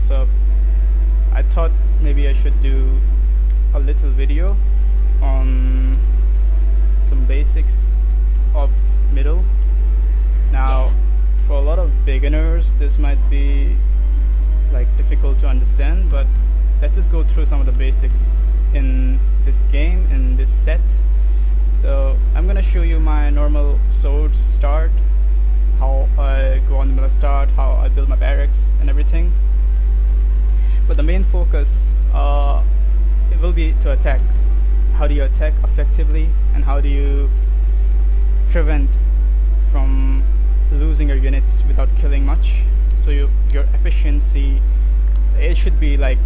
So I thought maybe I should do a little video on some basics of middle. Now, for a lot of beginners, this might be like difficult to understand, but let's just go through some of the basics in this game, in this set. So I'm gonna show you my normal sword start, how I go on the middle start, how I build my barracks and everything. But the main focus it will be to attack. How do you attack effectively, and how do you prevent from losing your units without killing much? So your efficiency, it should be like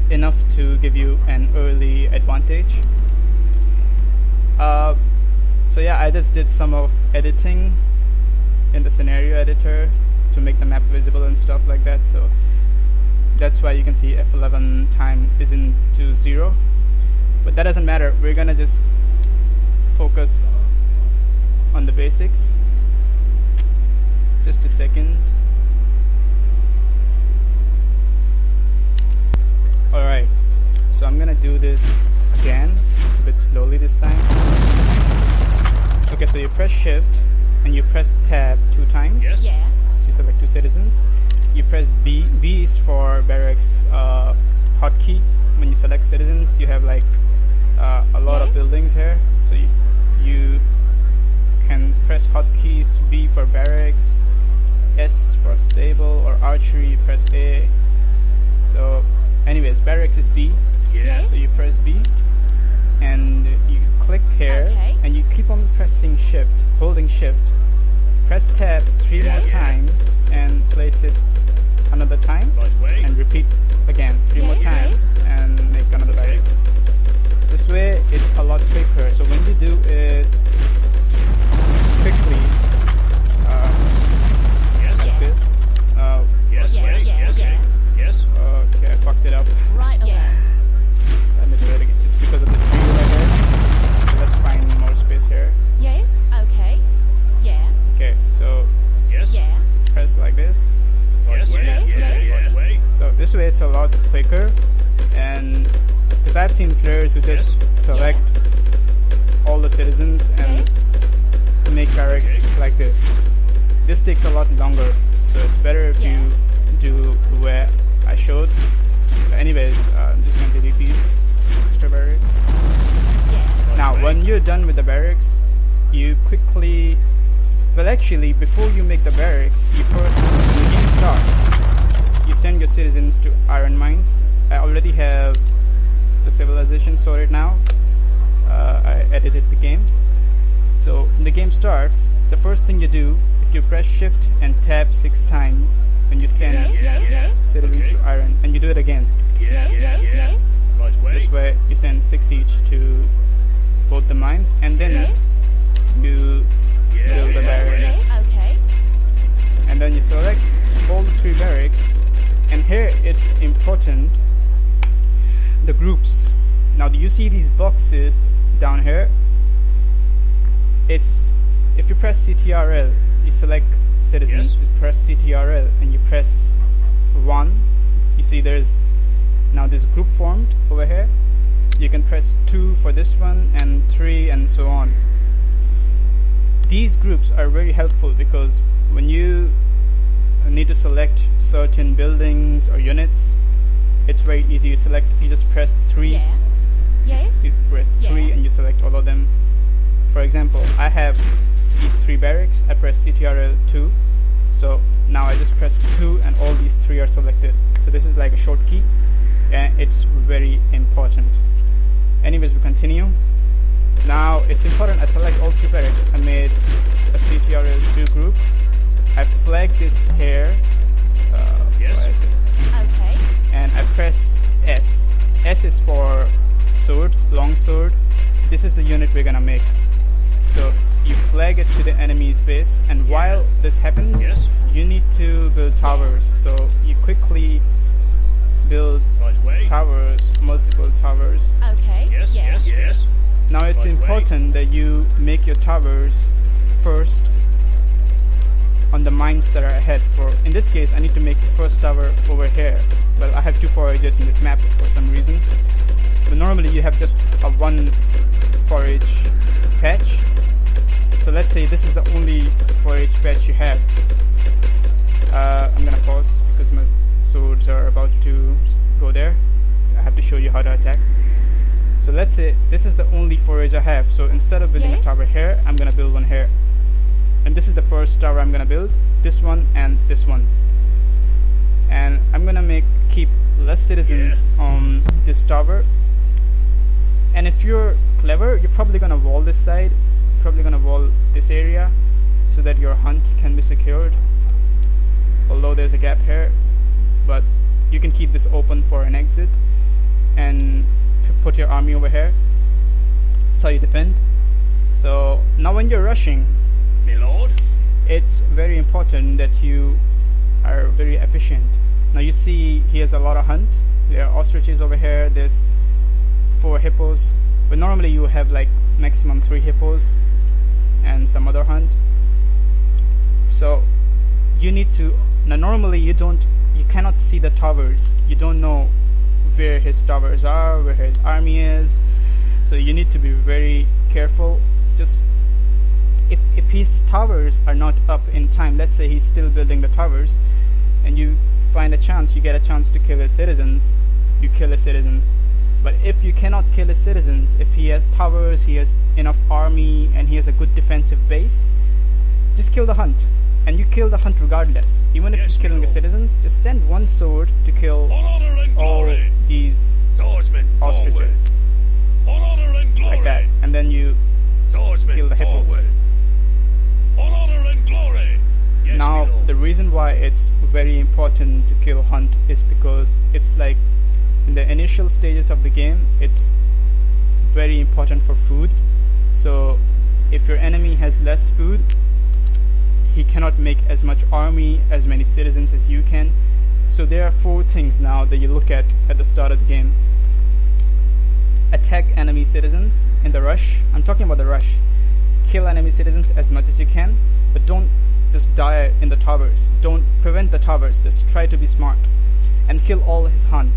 enough to give you an early advantage. So yeah, I just did some of editing in the scenario editor to make the map visible and stuff like that. So that's why you can see F11 time isn't to 0, but that doesn't matter. We're gonna just focus on the basics. Just a second. Alright, so I'm gonna do this again a bit slowly this time. Okay, so you press shift and you press tab 2 times. Yes. Yeah. So you select 2 citizens. You press B. B is for barracks hotkey. When you select citizens, you have like a lot of buildings here. So you can press hotkeys. B for barracks, S for stable or archery, press A. So anyways, barracks is B. Yes. So you press B and you click here, and you keep on pressing shift, holding shift. Press tab 3 more times and place it another time, and repeat again 3 more times and make another barracks. This way it's a lot quicker. So when you do it quickly, like this. Okay, I fucked it up. Right. Let me do it again. It's because of the tree right here. So let's find more space here. Yes. Okay. Yeah. Okay, so Yeah. press like this. So this way it's a lot quicker, and because I've seen players who just select all the citizens and make barracks like this. This takes a lot longer, so it's better if you do where I showed. But anyways, I'm just going to delete these extra barracks. Now when you're done with the barracks, you quickly, well actually before you make the barracks, you first, when the game starts, you send your citizens to iron mines. I already have the civilization sorted now. I edited the game. So when the game starts, the first thing you do, if you press shift and tab 6 times, and you send citizens to iron, and you do it again. This way you send 6 each to both the mines, and then you build the barracks. And then you select all the 3 barracks, and here it's important, the groups. Now do you see these boxes down here? It's, if you press CTRL, you select citizens, you press CTRL and you press 1, you see there's now this group formed over here. You can press 2 for this one and 3 and so on. These groups are very helpful because when you need to select certain buildings or units, it's very easy. You just press 3. You press 3 and you select all of them. For example, I have these 3 barracks. I press CTRL 2. So now I just press 2 and all these 3 are selected. So this is like a short key, and it's very important. Anyways, we continue. Now it's important I select all 3 barracks. I made a CTRL 2 group. I flag this here. And I press S. S is for swords, long sword. This is the unit we're gonna make. So you flag it to the enemy's base, and while this happens, you need to build towers. So you quickly build towers, multiple towers. Now it's important that you make your towers first on the mines that are ahead. For in this case, I need to make the first tower over here. Well, I have 2 forages in this map for some reason. But normally you have just a 1 forage patch. So let's say this is the only forage patch you have. I'm gonna pause because my swords are about to go there. I have to show you how to attack. So let's say this is the only forage I have. So instead of building a tower here, I'm gonna build one here. And this is the first tower I'm gonna build. This one and this one. And I'm gonna keep less citizens on this tower. And if you're clever, you're probably gonna wall this side. Probably gonna wall this area so that your hunt can be secured. Although there's a gap here, but you can keep this open for an exit and put your army over here. That's how you defend. So now when you're rushing, My lord. it's very important that you are very efficient. Now you see he has a lot of hunt. There are ostriches over here. There's 4 hippos, but normally you have like maximum 3 hippos and some other hunt. So you need to, now normally you cannot see the towers. You don't know where his towers are, where his army is. So you need to be very careful. Just if his towers are not up in time, let's say he's still building the towers, and you find a chance, you get a chance to kill his citizens, you kill his citizens. But if you cannot kill his citizens, if he has towers, he has enough army, and he has a good defensive base, just kill the hunt. And you kill the hunt regardless. Even if Yes, you're killing the my lord. citizens, just send 1 sword to kill On honor and all glory. these Swordsman ostriches. forward. On honor and glory. Like that. And then you Swordsman kill the hippos. forward. On honor and glory. Yes, now, my lord. the reason why it's very important to kill hunt is because it's like in the initial stages of the game, it's very important for food. So if your enemy has less food, he cannot make as much army, as many citizens as you can. So there are 4 things now that you look at the start of the game. Attack enemy citizens in the rush. I'm talking about the rush. Kill enemy citizens as much as you can, but don't just die in the towers. Don't prevent the towers, just try to be smart. And kill all his hunt.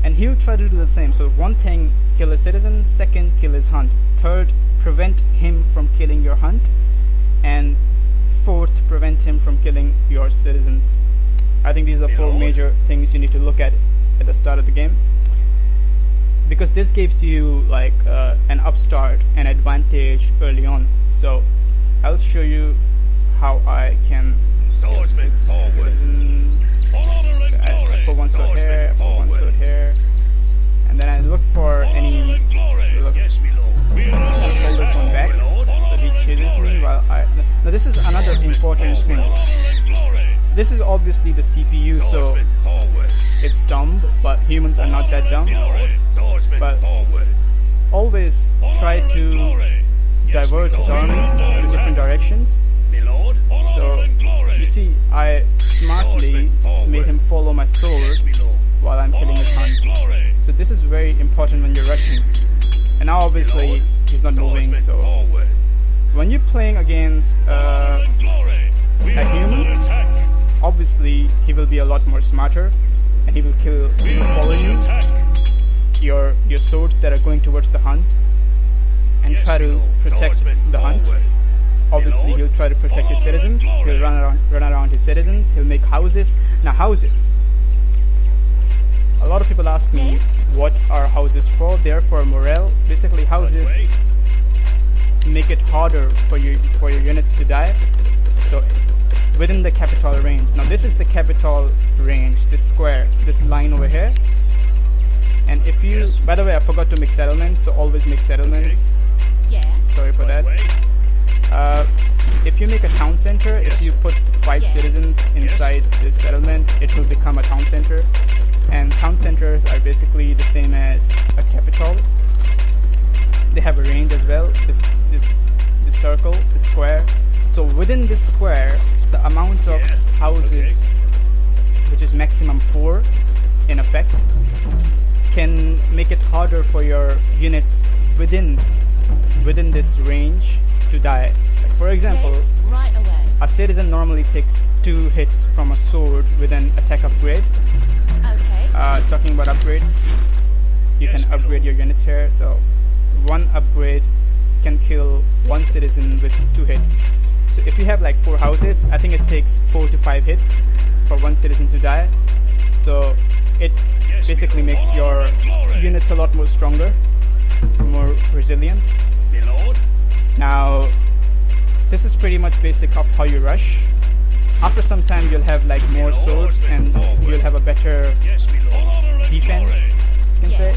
And he'll try to do the same. So 1 thing, kill his citizen. 2nd, kill his hunt. 3rd, prevent him from killing your hunt. And 4th, prevent him from killing your citizens. I think these are 4 major things you need to look at the start of the game, because this gives you like an upstart, an advantage early on. So I'll show you how I can Swordsman forward. On honor and glory. I put 1 sword here, I put 1 sword here, and then I look for On any. honor and glory. Look, Yes, my lord. We are I'll pull this one back, my lord. so he chases me while I. Now this is another important thing. On honor and glory. This is obviously the CPU, so Swordsman forward. it's dumb, but humans are not that dumb. Swordsman But forward. always try Honor and to glory. Yes, divert my his lord. army to different directions. My lord. On So honor and glory. you see, I smartly made him follow my sword Yes, my lord. while I'm killing his Honor and hunt. glory. So this is very important when you're rushing. And now obviously he's not moving, Swordsman so forward. when you're playing against Honor and glory. We a are human, under attack. obviously he will be a lot more smarter, and he will We are follow under you, attack. your swords that are going towards the hunt, and Yes, try my to lord. protect Swordsman the hunt. forward. Obviously lord. he'll try to protect his Honor and citizens, glory. he'll run around his citizens, he'll make houses. Now houses, a lot of people ask me Yes. what are houses for. They're for morale. Basically houses Wait. make it harder for your units to die. So within the capital range. Now this is the capital range, this square, this line over here. And if you, Yes. by the way, I forgot to make settlements, so always make settlements. Yeah. Sorry for that. Wait. If you make a town center, if you put 5 Yeah. citizens inside this settlement, it will become a town center. And town centers are basically the same as a capital. They have a range as well. This circle, this square. So within this square, the amount of Yes. houses, Okay. which is maximum 4 in effect, can make it harder for your units within this range to die. Like for example, Yes, right away. a citizen normally takes 2 hits from a sword with an attack upgrade. Okay. Talking about upgrades, you can upgrade your units here. So 1 upgrade can kill 1 citizen with 2 hits. So if you have like 4 houses, I think it takes 4 to 5 hits for 1 citizen to die. So it basically makes your units a lot more stronger, more resilient. Now, this is pretty much basic of how you rush. After some time, you'll have like more swords and you'll have a better defense, you can say.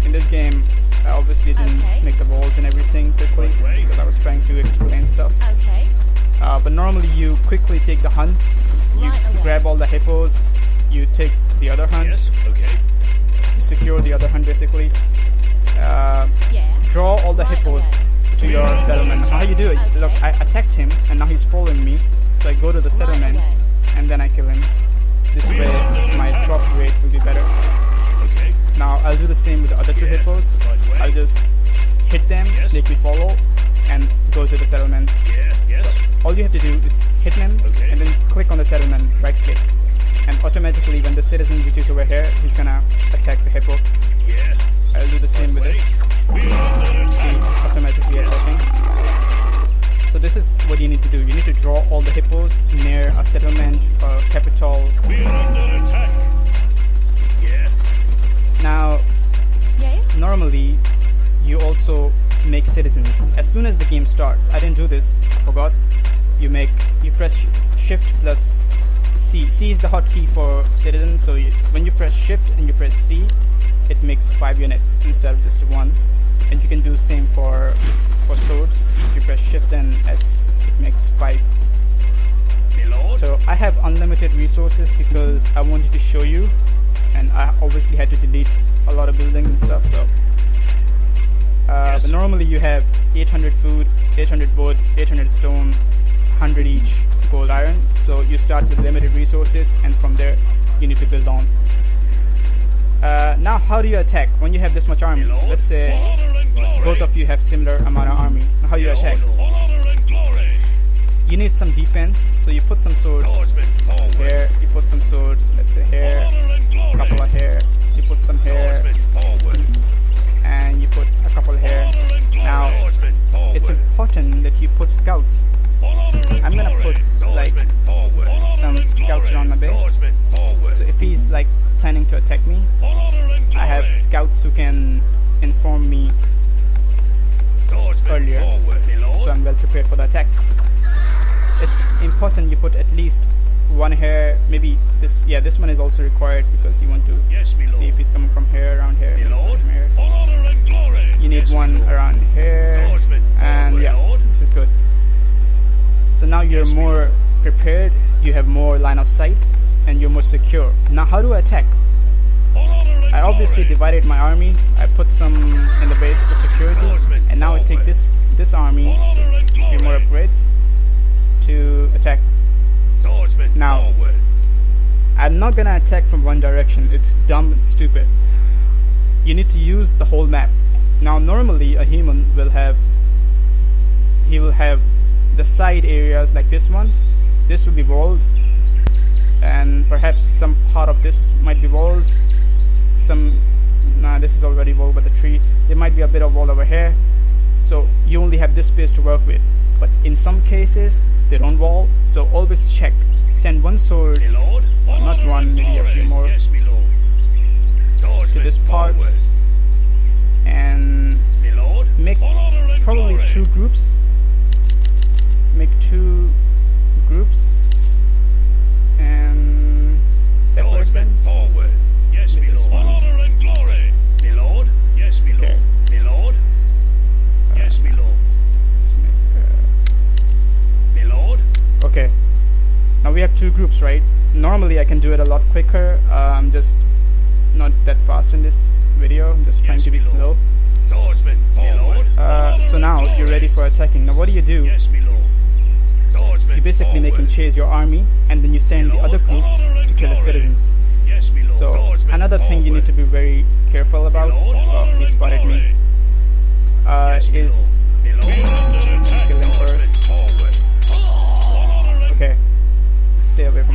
In this game, I obviously didn't make the walls and everything quickly because I was trying to explain stuff. Okay. But normally you quickly take the hunts, you grab all the hippos, you take the other hunt, you secure the other hunt basically, draw all the hippos to your settlement. How you do it? Look, I attacked him and now he's following me, so I go to the settlement and then I kill him. This way my drop rate will be better. Now I'll do the same with the other 2 hippos. I'll just hit them, make me follow, and go to the settlements. So all you have to do is hit them and then click on the settlement, right click. And automatically when the citizen reaches over here, he's gonna attack the hippo. I'll do the same with this. See, automatically attacking. So this is what you need to do. You need to draw all the hippos near a settlement or capital. Now, normally you also make citizens as soon as the game starts. I didn't do this, I forgot. You press shift plus C. C is the hotkey for citizens, so when you press shift and you press C, it makes 5 units instead of just 1. And you can do the same for swords. If you press shift and S, it makes 5. So I have unlimited resources because I wanted to show you, and I obviously had to delete a lot of buildings and stuff. So but normally you have 800 food, 800 wood, 800 stone, 100 each gold iron. So you start with limited resources and from there you need to build on. Now how do you attack when you have this much army? Let's say both of you have similar amount of army. Now how do you attack? You need some defense, so you put some swords here, you put some swords, let's say here, a couple of here, you put some here, and you put a couple here. Now it's important that you put scouts. I'm gonna put like some scouts around my base, so if he's like planning to attack me, I have scouts who can inform me earlier, so I'm well prepared for the attack. It's important you put at least 1 here, maybe this. Yeah, this one is also required because you want to see if he's coming from here, around here, from here. You need 1 around here, and yeah, this is good. So now you're more prepared, you have more line of sight, and you're more secure. Now how do I attack? I obviously divided my army. I put some in the base for security, and now I take this army, a few more upgrades to attack. Now I'm not gonna attack from one direction. It's dumb and stupid. You need to use the whole map. Now normally a human will have the side areas like this one. This will be walled, and perhaps some part of this might be walled. This is already walled by the tree. There might be a bit of wall over here, so you only have this space to work with. But in some cases they don't wall, so always check. Send 1 sword, not 1, maybe a few more, to this part, and make probably 2 groups. Make 2 groups and separate them. Okay, now we have 2 groups, right? Normally I can do it a lot quicker. I'm just not that fast in this video. I'm just trying to be slow. So now you're ready for attacking. Now what do? You basically make him chase your army, and then you send the other group to kill the citizens. So another thing you need to be very careful about, he spotted me, is kill him first.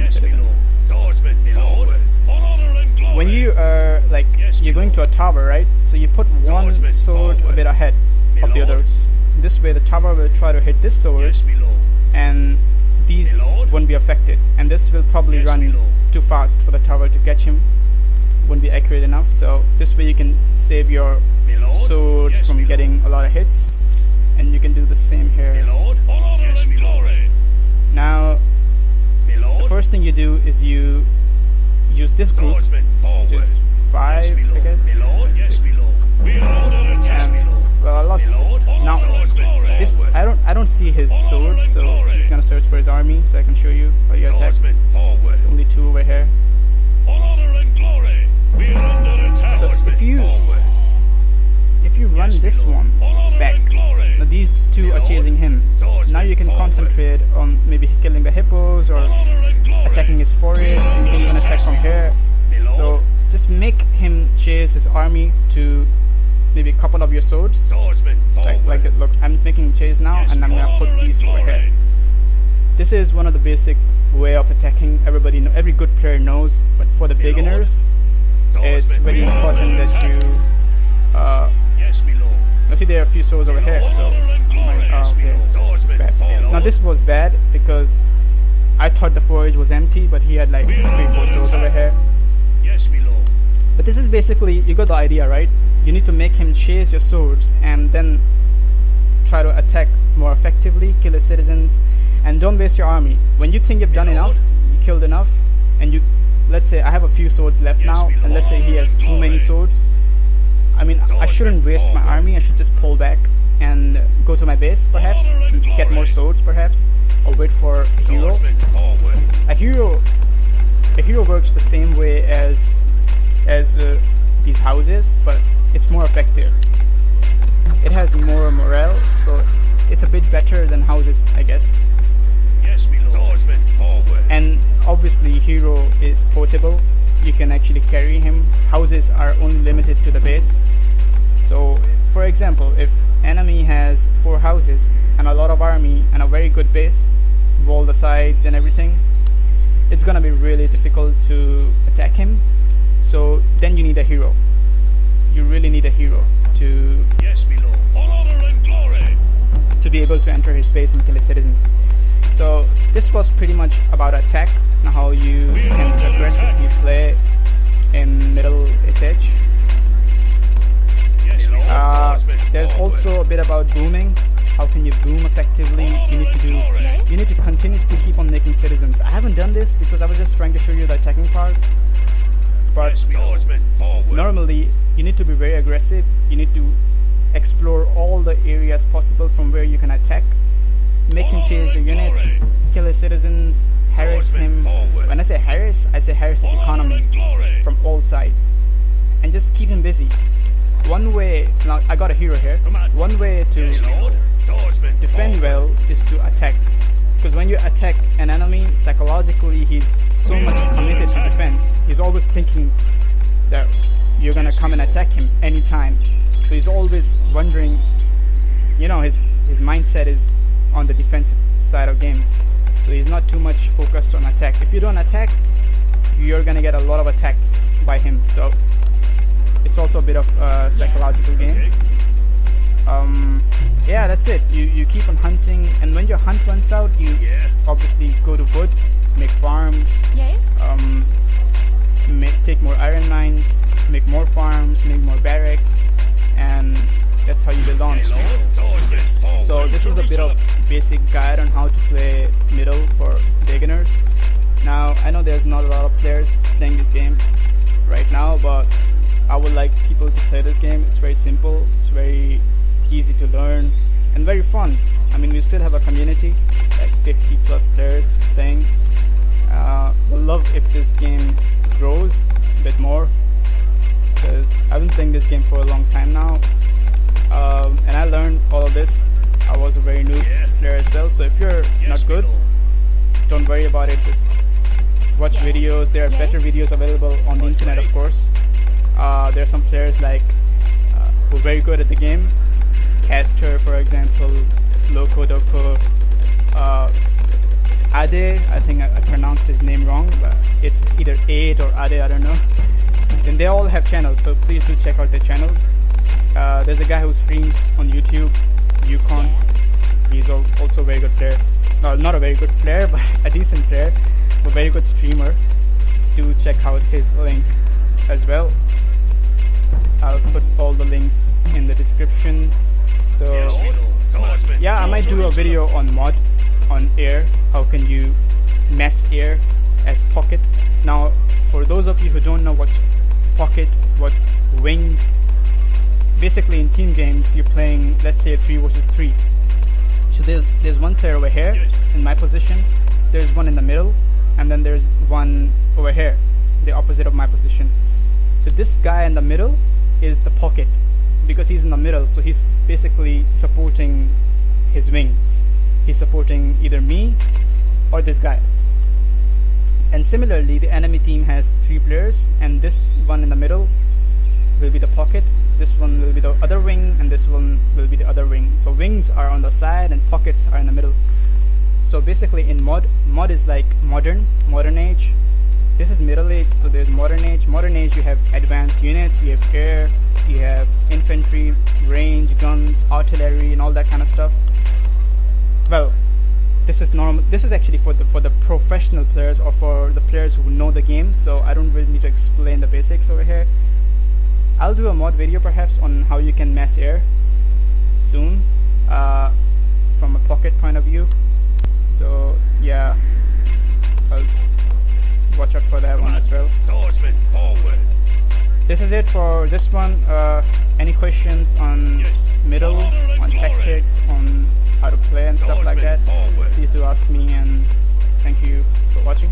from Yes, my citizen. lord. Swordsman, forward. On honor and glory. When you are like Yes, you're my going to a tower, right? So you put one Swordsman, sword a forward. bit ahead My of the lord. others. This way the tower will try to hit this sword, Yes, my lord. and these My lord. won't be affected. And this will probably Yes, my run lord. too fast for the tower to catch him. Won't be accurate enough. So this way you can save your My lord. swords Yes, from my getting a lot of hits, and you can do the same My here. lord. On honor Yes, and my lord. glory. Now My the lord. first thing you do is you use this group, Swordsman, which forward. is 5, Yes, my I lord. guess. My lord. Yes, my lord. We are under attack, And, my lord. well, I lost My lord. On now. honor and glory. This I don't see his On sword, honor and so glory. he's gonna search for his army so I can show you how you attack. Swordsman, forward. Only 2 over here. On honor and glory. We are under attack. So Swordsman, if you forward. if you run Yes, my this lord. one On honor back, and glory. now these 2 My are lord. chasing him. Swordsman, Now you can forward. concentrate on maybe killing the hippos or On honor and glory. attacking his forehead, and you can even attack from here. My lord. So just make him chase his army to maybe a couple of your swords. Swordsman, forward. Like it. Look, I'm making him chase now, Yes, and I'm my gonna put honor and these over glory. here. This is one of the basic way of attacking. Every good player knows, but for the My lord. beginners, it's Swordsman, very we are important under that attack. you. Yes, my lord. Now see, there are a few swords over here. So, okay, it's bad. Now this was bad because I thought the forage was empty, but he had like 3-4 swords over here. Yes, my lord. But this is basically, you got the idea, right? You need to make him chase your swords and then try to attack more effectively, kill his citizens, and don't waste your army. When you think you've done My enough, lord. you killed enough, and you, let's say I have a few swords left Yes, now, my and let's say he lord. has too many swords. I mean, I shouldn't waste my army. I should just pull back and go to my base, perhaps, and get more swords, perhaps, or wait for a hero. Swordsman, forward. A hero works the same way as these houses, but it's more effective. It has more morale, so it's a bit better than houses, I guess. Yes, my lord. Swordsman, forward. And obviously hero is portable. You can actually carry him. Houses are only limited to the base. So for example, if enemy has 4 houses and a lot of army and a very good base, wall the sides and everything, it's gonna be really difficult to attack him. So then you need a hero. You really need a hero to Yes, my lord. On honor and glory. be able to enter his base and kill his citizens. So this was pretty much about attack and how you can aggressively play in middle SH. Yes, my lord. Swordsman, There's forward. also a bit about booming. How can you boom effectively? Yes. You need to continuously keep on making citizens. I haven't done this because I was just trying to show you the attacking part. But Yes, my lord. Swordsman, forward. normally you need to be very aggressive. You need to explore all the areas possible from where you can attack. Make him chase your units, kill his citizens, harass him. When I say harass his economy from all sides. And just keep him busy. One way, now I got a hero here. One way to Yes, my lord. Swordsman, defend forward. well is to attack. Because when you attack an enemy, psychologically he's so much committed to defense. He's always thinking that you're gonna come and attack him anytime. So he's always wondering, you know, his mindset is on the defensive side of game. So he's not too much focused on attack. If you don't attack, you're gonna get a lot of attacks by him. So it's also a bit of a psychological game. Yeah, that's it. You keep on hunting, and when your hunt runs out, you Yeah. obviously go to wood, make farms, Yes. take more iron mines, make more farms, make more barracks, and that's how you build on. My lord. Swordsman, forward. So this is a bit of basic guide on how to play middle for beginners. Now I know there's not a lot of players playing this game right now, but I would like people to play this game. It's very simple, it's very easy to learn, and very fun. I mean, we still have a community, like 50 plus players playing. Would love if this game grows a bit more, because I've been playing this game for a long time now, and I learned all of this. I was a very new player as well, so if you're Yes, not my good, lord. don't worry about it. Just watch videos. There are better Yes. videos available on the internet, of course. There are some players like who are very good at the game. Caster, for example, Loco Doco, Ade, I think I pronounced his name wrong, but it's either Ade or Ade, I don't know. And they all have channels, so please do check out their channels. There's a guy who streams on YouTube, Yukon. He's also a very good player. No, not a very good player, but a decent player, a very good streamer. Do check out his link as well. I'll put all the links in the description. So yeah, I might do a video on mod on air. How can you mess air as pocket? Now, for those of you who don't know what's pocket, what's wing, basically in team games you're playing, let's say, 3 versus 3. So there's one player over here in my position, there's one in the middle, and then there's one over here, the opposite of my position. So this guy in the middle is the pocket, because he's in the middle, so he's basically supporting his wings. He's supporting either me or this guy. And similarly, the enemy team has 3 players, and this one in the middle will be the pocket, this one will be the other wing, and this one will be the other wing. So wings are on the side and pockets are in the middle. So basically in mod is like modern age. This is middle age, so there's modern age. Modern age, you have advanced units, you have air, you have infantry, range, guns, artillery, and all that kind of stuff. Well, this is normal. This is actually for the professional players, or for the players who know the game. So I don't really need to explain the basics over here. I'll do a mod video perhaps on how you can mass air soon, from a pocket point of view. So yeah, I'll watch out for that one as well. Swordsman, forward. This is it for this one. Any questions on middle, on tactics, on how to play and stuff like that, please do ask me, and thank you for watching.